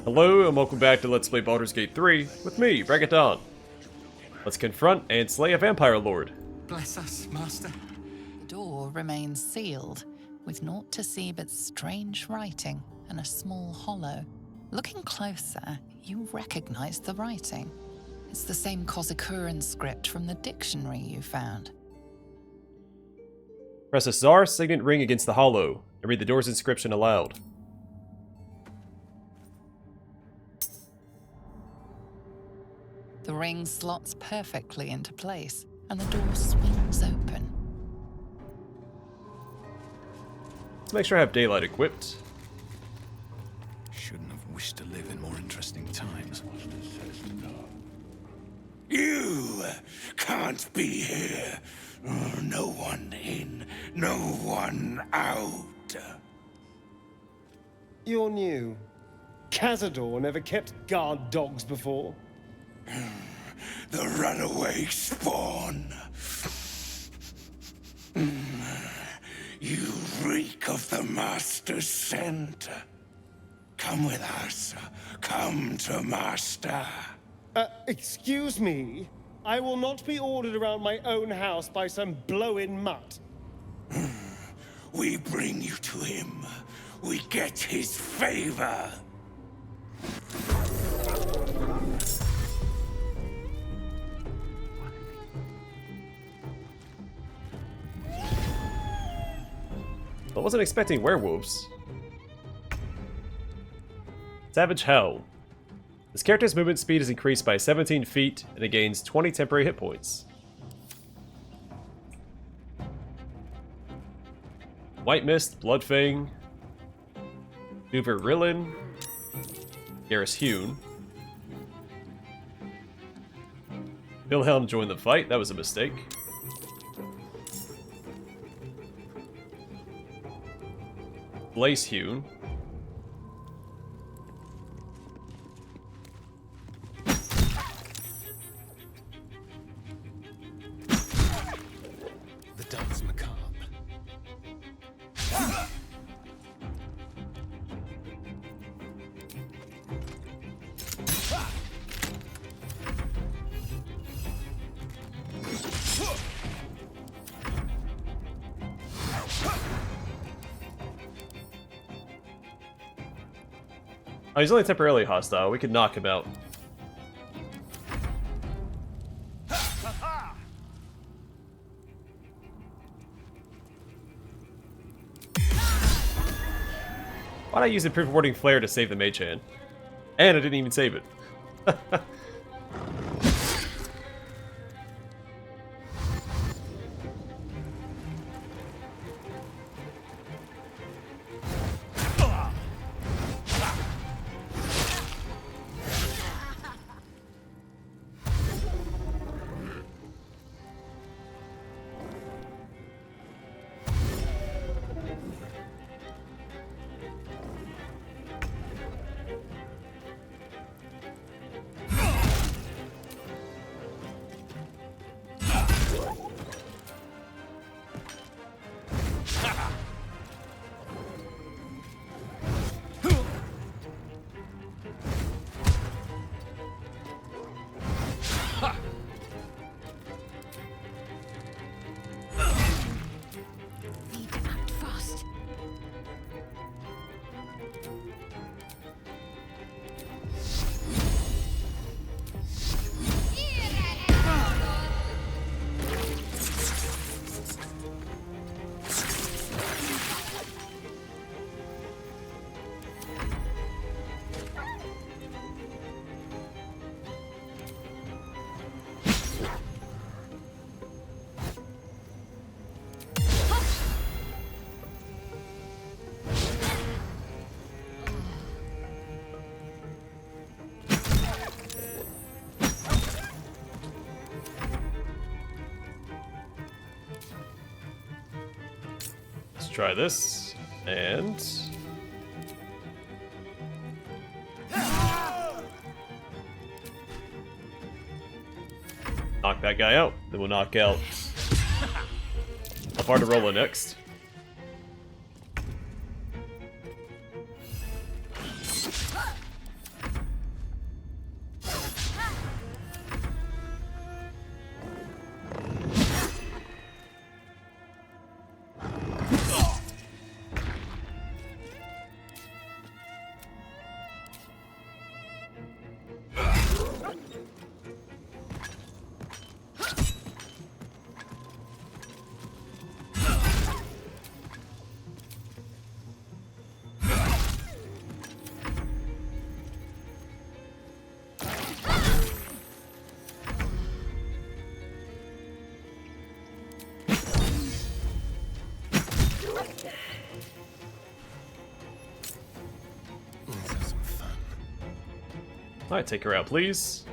Hello and welcome back to Let's Play Baldur's Gate 3 with me, Bregaton. Let's confront and slay a vampire lord. Bless us, Master. The door remains sealed, with naught to see but strange writing and a small hollow. Looking closer, you recognize the writing. It's the same Cazador script from the dictionary you found. Press a Szarr signet ring against the hollow and read the door's inscription aloud. The ring slots perfectly into place, and the door swings open. Let's make sure I have daylight equipped. Shouldn't have wished to live in more interesting times. You can't be here. No one in, no one out. You're new. Cazador never kept guard dogs before. The runaway spawn. You reek of the Master's scent. Come with us. Come to Master. Excuse me? I will not be ordered around my own house by some blow-in mutt. We bring you to him. We get his favor. I wasn't expecting werewolves. Savage Hell. This character's movement speed is increased by 17 feet, and it gains 20 temporary hit points. White Mist, Bloodfang, Uberillin, Garrus Hune. Wilhelm joined the fight, that was a mistake. Blaze Hune. The dance macabre. Oh, he's only temporarily hostile. We could knock him out. Why'd I use Improved Warding Flare to save the mage hand? And I didn't even save it. Need to act fast. Let's try this, and... knock that guy out. Then we'll knock out Bardarola next. Alright, take her out, please.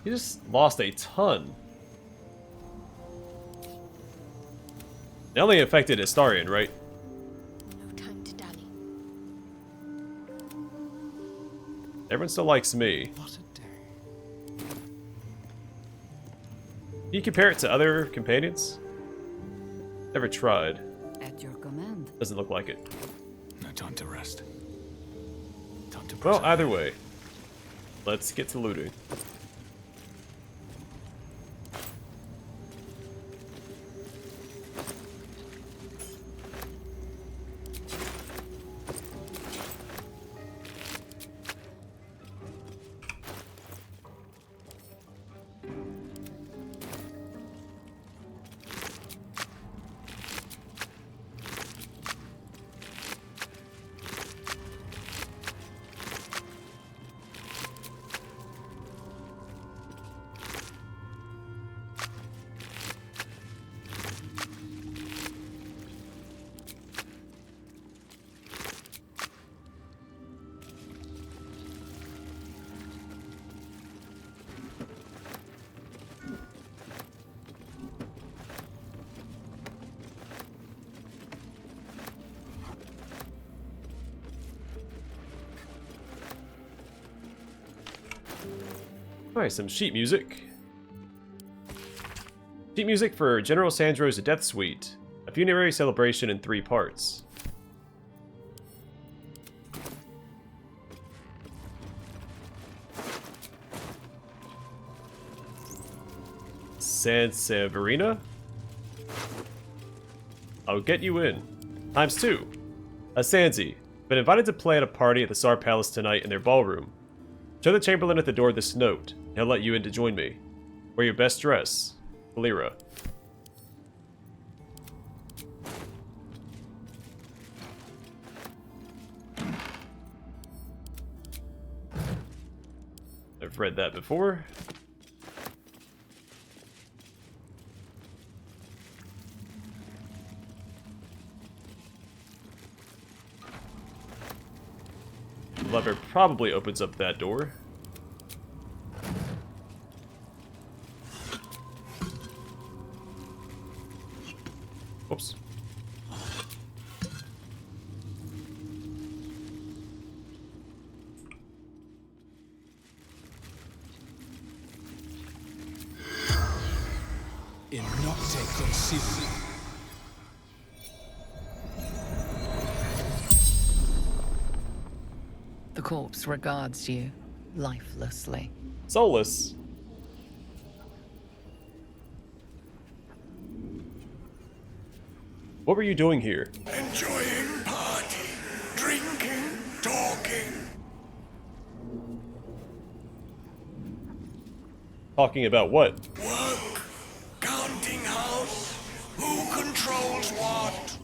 He just lost a ton. They only affected Astarion, right? No time to dally. Everyone still likes me. What a day. Can you compare it to other companions? Never tried. At your command. Doesn't look like it. No time to rest. Time to Well, protect. either way. Let's get to looting. Alright, some sheet music. Sheet music for General Sandro's Death Suite. A funerary celebration in 3 parts. Sanseverina? I'll get you in. ×2. A Sansi. Been invited to play at a party at the Szarr Palace tonight in their ballroom. Show the Chamberlain at the door this note. He'll let you in to join me. Wear your best dress. Valera. I've read that before. The lever probably opens up that door. Oops. In nocte consider. The corpse regards you lifelessly. Soulless. What were you doing here? Enjoying party, drinking, talking. Talking about what? Work, counting house, who controls what,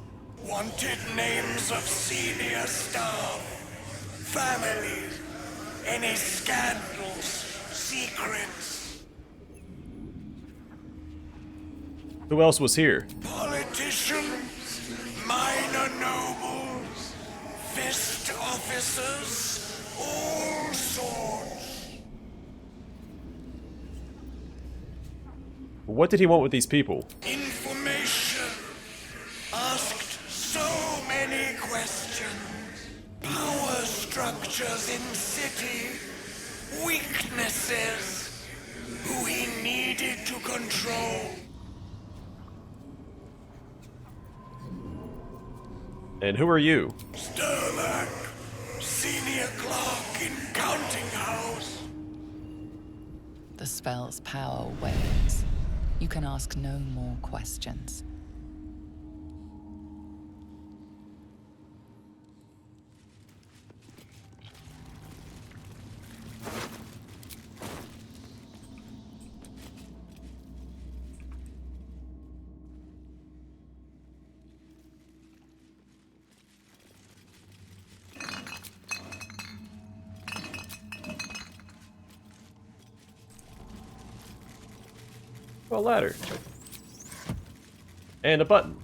wanted names of senior staff, families, any scandals, secrets, Who else was here? politicians, minor nobles, fist officers, all sorts. What did he want with these people? Information. Asked so many questions. Power structures in city. Weaknesses. Who he needed to control. And who are you? Sterlak. Senior clerk in counting house. The spell's power wanes. You can ask no more questions. A ladder. And a button.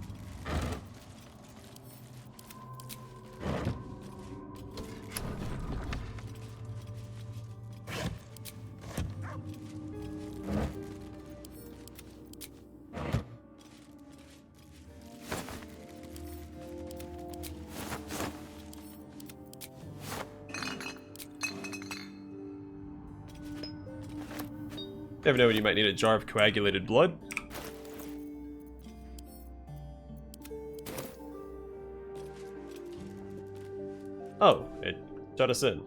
Never know when you might need a jar of coagulated blood. Oh, it shut us in.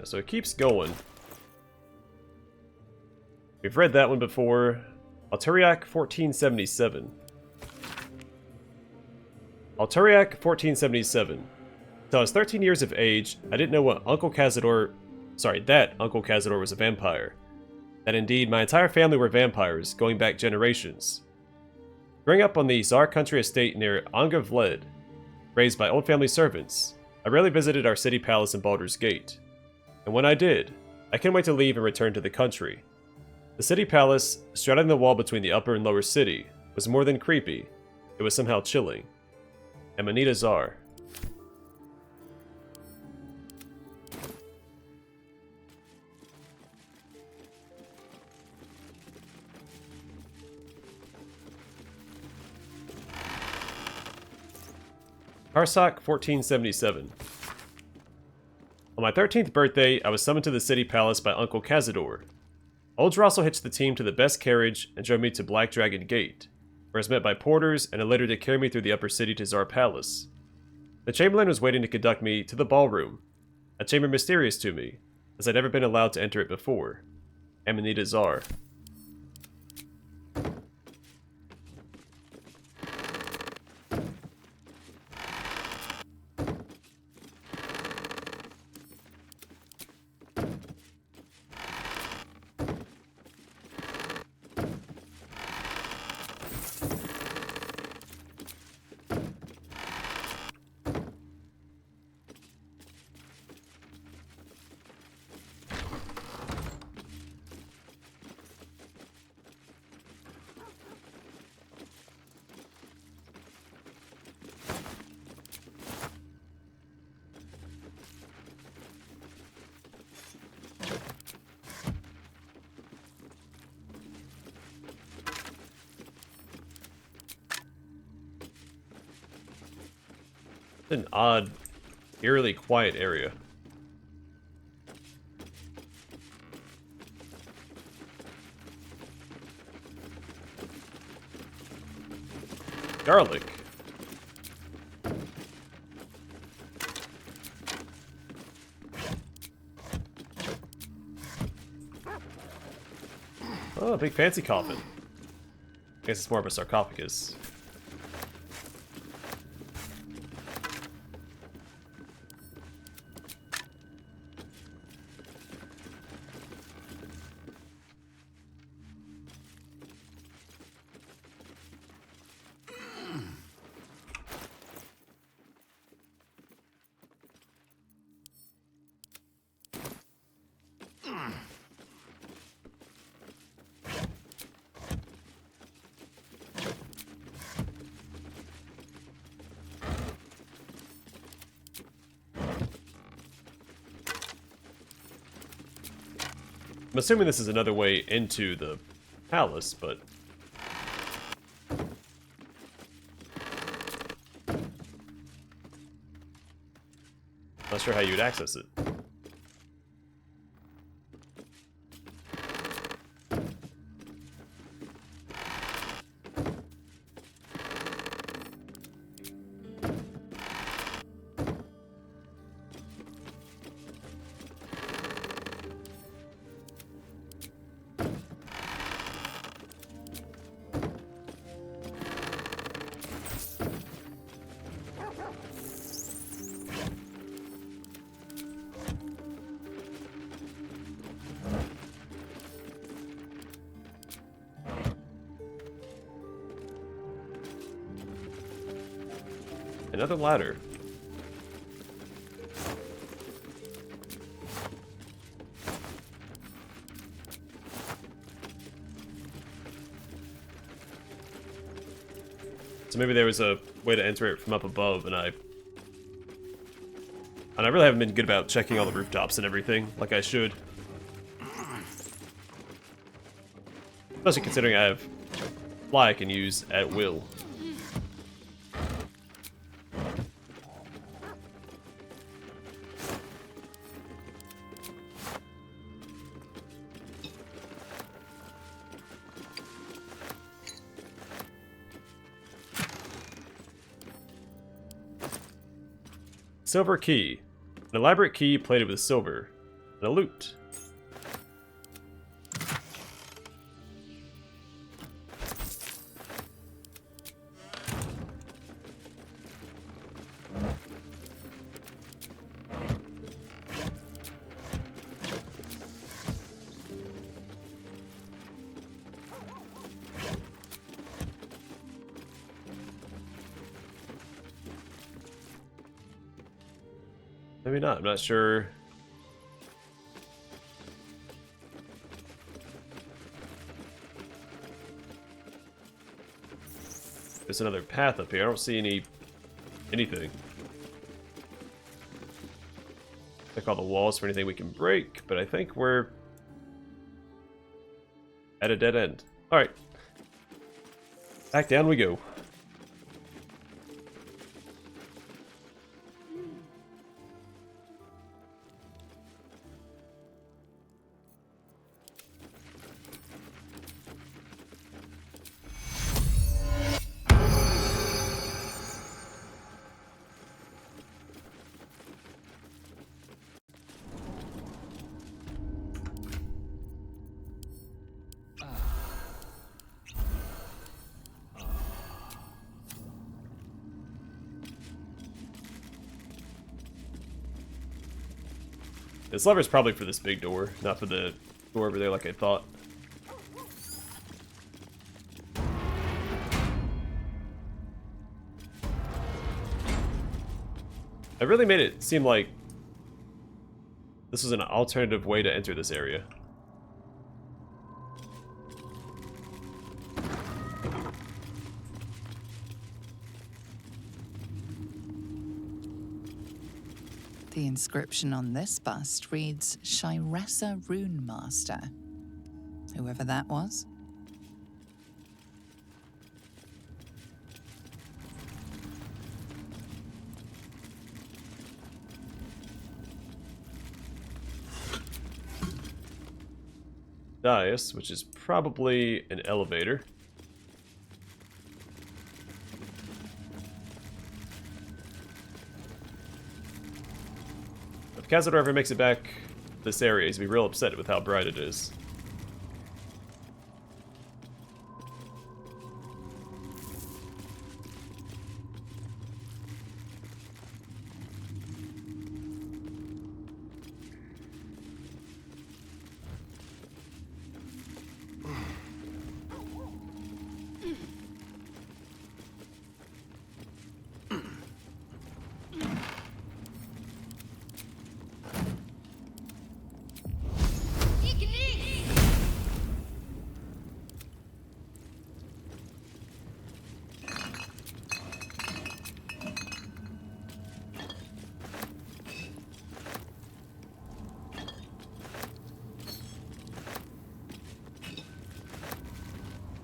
So it keeps going. We've read that one before. Alturiac 1477. Alturiac 1477. Until I was 13 years of age, I didn't know what that Uncle Cazador was a vampire. That indeed my entire family were vampires, going back generations. Growing up on the Szarr country estate near Angavled, raised by old family servants, I rarely visited our city palace in Baldur's Gate. And when I did, I couldn't wait to leave and return to the country. The city palace, straddling the wall between the upper and lower city, was more than creepy. It was somehow chilling. Amanita Szarr. Harsak 1477. On my 13th birthday, I was summoned to the city palace by Uncle Cazador. Old Drossel hitched the team to the best carriage and drove me to Black Dragon Gate, where I was met by porters and a litter to carry me through the upper city to Szarr Palace. The Chamberlain was waiting to conduct me to the Ballroom, a chamber mysterious to me, as I'd never been allowed to enter it before. Amanita Szarr. An odd, eerily quiet area. Garlic. Oh, a big fancy coffin. I guess it's more of a sarcophagus. I'm assuming this is another way into the palace, but... not sure how you'd access it. Another ladder. So maybe there was a way to enter it from up above, and I really haven't been good about checking all the rooftops and everything, like I should. Especially considering I have fly I can use at will. Silver key. An elaborate key plated with silver. And a loot. Maybe not, I'm not sure. There's another path up here. I don't see anything. Check all the walls for anything we can break, but I think we're at a dead end. Alright. Back down we go. This lever's probably for this big door, not for the door over there like I thought. I really made it seem like this was an alternative way to enter this area. The inscription on this bust reads Shiressa Rune Master. Whoever that was. Dais, which is probably an elevator. If Cazador ever makes it back this area, he's gonna be real upset with how bright it is.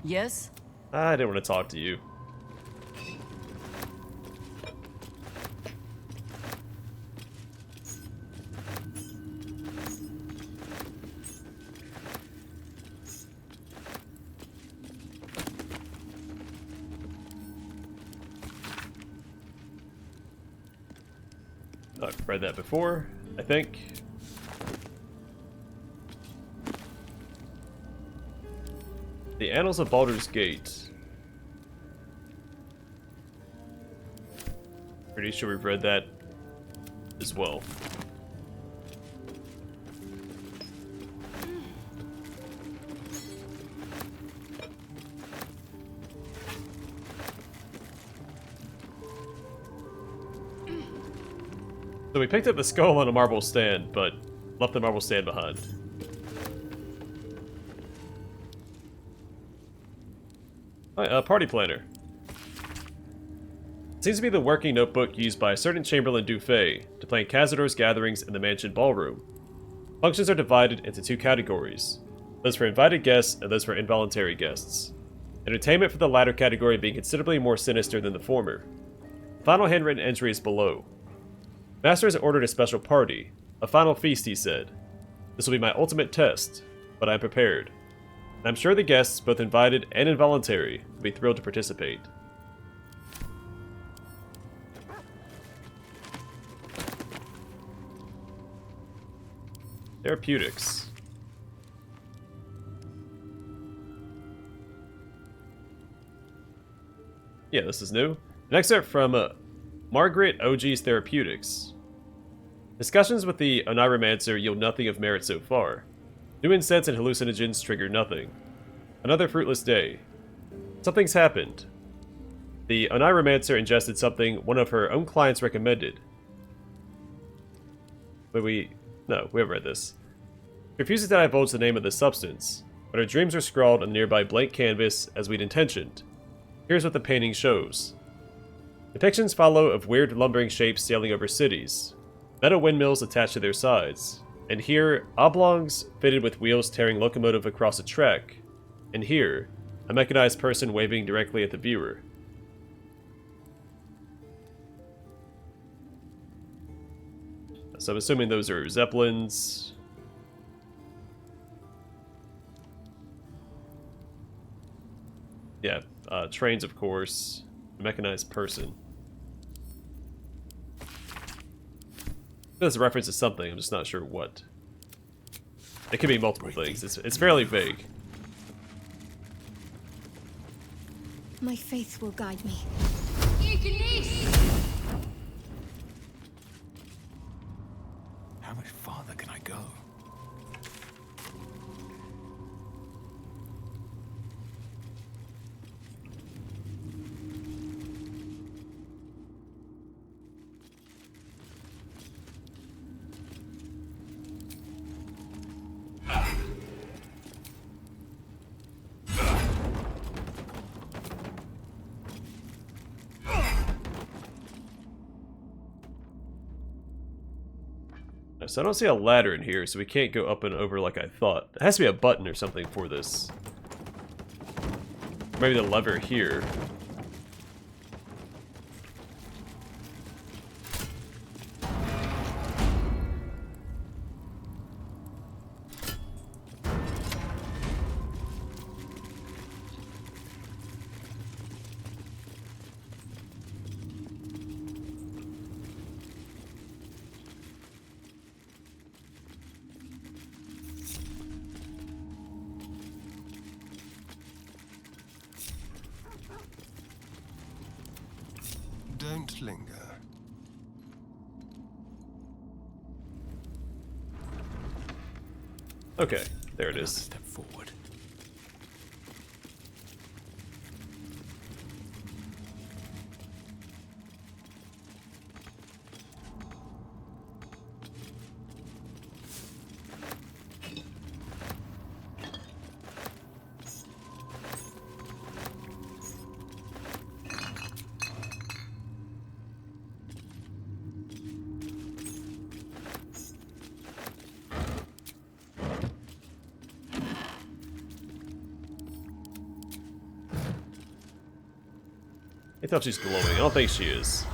Yes? I didn't want to talk to you. I've read that before, I think. The Annals of Baldur's Gate. Pretty sure we've read that as well. So we picked up the skull on a marble stand, but left the marble stand behind. Alright, party planner. It seems to be the working notebook used by a certain Chamberlain Dufay to plan Cazador's gatherings in the mansion ballroom. Functions are divided into two categories, those for invited guests and those for involuntary guests. Entertainment for the latter category being considerably more sinister than the former. The final handwritten entry is below. Master has ordered a special party, a final feast, he said. This will be my ultimate test, but I am prepared. I'm sure the guests, both invited and involuntary, will be thrilled to participate. Therapeutics. Yeah, this is new. An excerpt from Margaret OG's Therapeutics. Discussions with the Oniromancer yield nothing of merit so far. New incense and hallucinogens trigger nothing. Another fruitless day. Something's happened. The Oniromancer ingested something one of her own clients recommended. But we haven't read this. She refuses to divulge the name of the substance, but her dreams are scrawled on a nearby blank canvas as we'd intentioned. Here's what the painting shows. Depictions follow of weird lumbering shapes sailing over cities, metal windmills attached to their sides, and here, oblongs fitted with wheels tearing locomotive across a track, and here, a mechanized person waving directly at the viewer. So I'm assuming those are Zeppelins. Yeah, trains, of course. A mechanized person. That's a reference to something, I'm just not sure what. It could be multiple things. It's fairly vague. My faith will guide me. How much farther can I go? So I don't see a ladder in here, so we can't go up and over like I thought. There has to be a button or something for this. Maybe the lever here. Don't linger. Okay, there it Another is. step forward. I thought she's glowing. I don't think she is.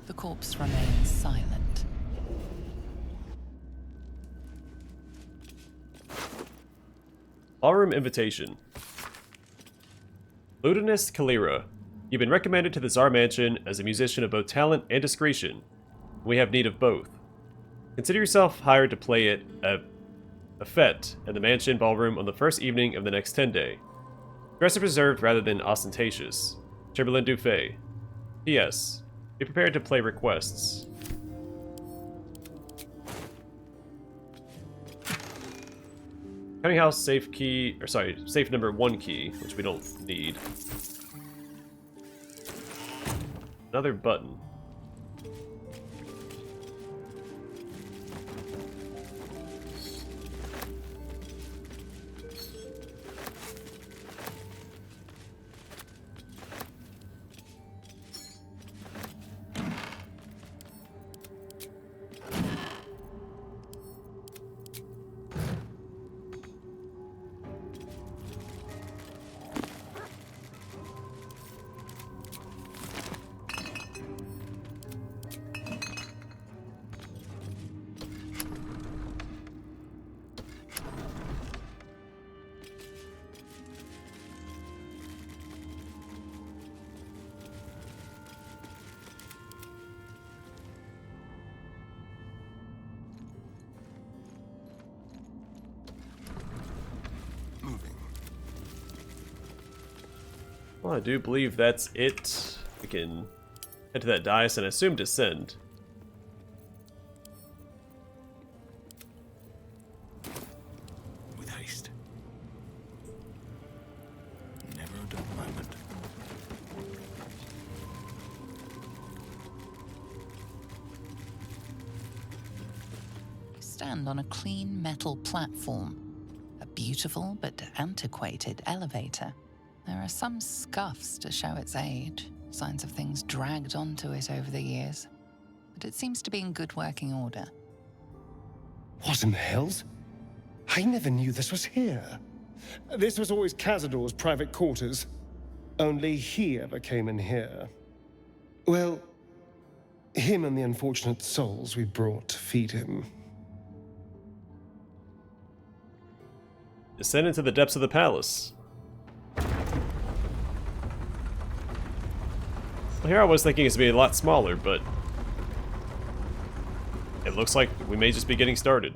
The corpse remains silent. Ballroom invitation. Ludinist Kalira, you've been recommended to the Szarr Mansion as a musician of both talent and discretion. We have need of both. Consider yourself hired to play at a fete at the mansion ballroom on the first evening of the next 10 day. Dress is reserved rather than ostentatious. Chamberlain Dufay. P.S. Be prepared to play requests. Counting house safe key, or sorry, safe number 1 key, which we don't need. Another button. Well, I do believe that's it. We can head to that dais and I assume descend. With haste. Never a dull moment. You stand on a clean metal platform. A beautiful but antiquated elevator. There are some scuffs to show its age, signs of things dragged onto it over the years. But it seems to be in good working order. What in the hells? I never knew this was here. This was always Cazador's private quarters. Only he ever came in here. Well, him and the unfortunate souls we brought to feed him. Descend into the depths of the palace. Well, here I was thinking it's going to be a lot smaller, but it looks like we may just be getting started.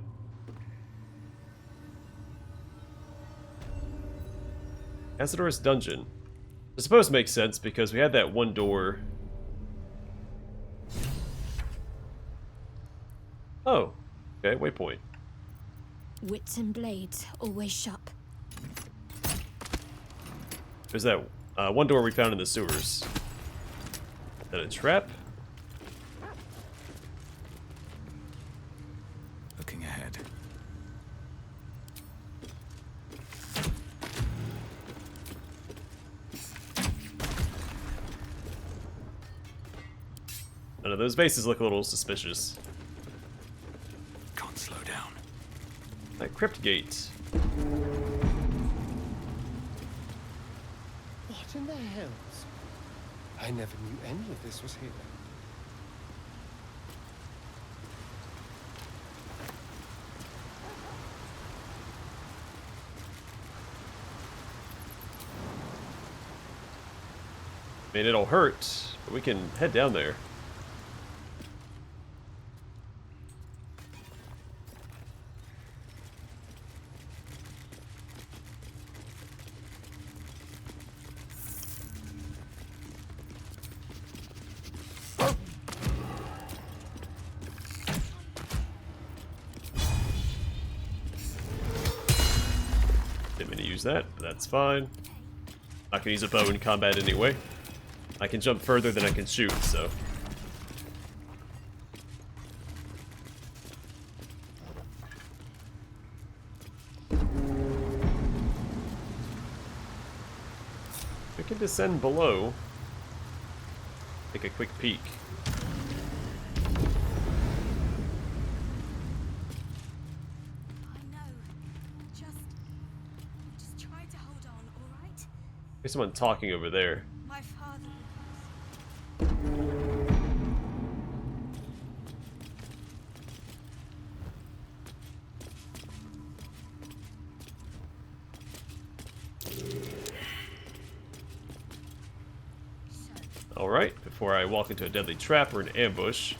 Cazador's dungeon. I suppose it makes sense because we had that one door. Oh, okay, waypoint. Wits and blades, always sharp. There's that one door we found in the sewers. Then a trap. Looking ahead. None of those vases look a little suspicious. Can't slow down. That crypt gate. What in the hells? I never knew any of this was here. I mean, it'll hurt, but we can head down there. Didn't mean to use that, but that's fine. I can use a bow in combat anyway. I can jump further than I can shoot, so. We can descend below. Take a quick peek. I know. Just try to hold on, all right? There's someone talking over there. My father. Alright, before I walk into a deadly trap or an ambush.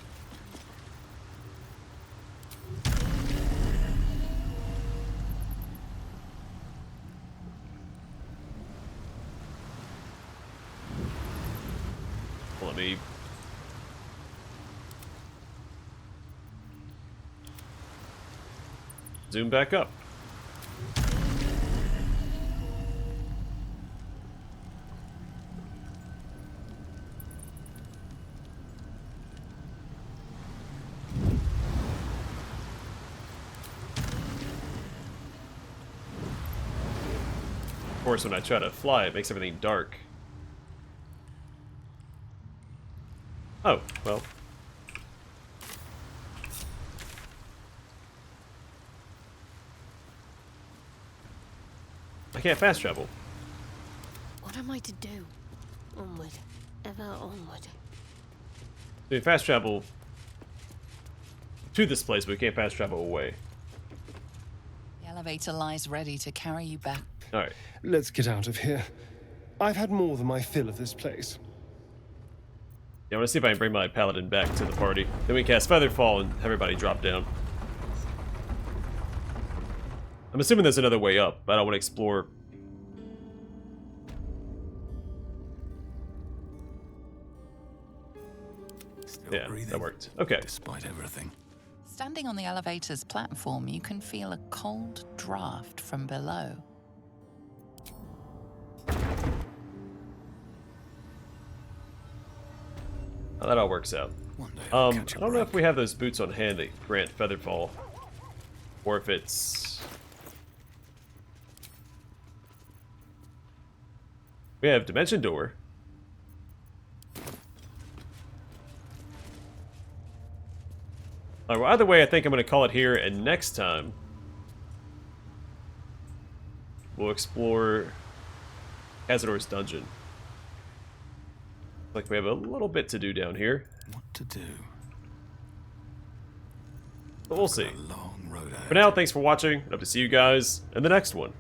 Let me zoom back up. Of course, when I try to fly, it makes everything dark. Oh, well. I can't fast travel. What am I to do? Onward. Ever onward. We can fast travel to this place, but we can't fast travel away. The elevator lies ready to carry you back. Alright. Let's get out of here. I've had more than my fill of this place. Yeah, I want to see if I can bring my paladin back to the party. Then we cast Featherfall and have everybody drop down. I'm assuming there's another way up, but I don't want to explore Still Yeah, breathing, that worked. Okay. despite everything. Standing on the elevator's platform, you can feel a cold draft from below. Oh, that all works out. One day I'll I catch a don't know if break. we have those boots on hand that grant Featherfall. Or if it's... We have Dimension Door. Alright, well, either way, I think I'm going to call it here, and next time we'll explore Cazador's dungeon. Like we have a little bit to do down here, What to do? but we'll see. A long road ahead. For now, thanks for watching. Hope to see you guys in the next one.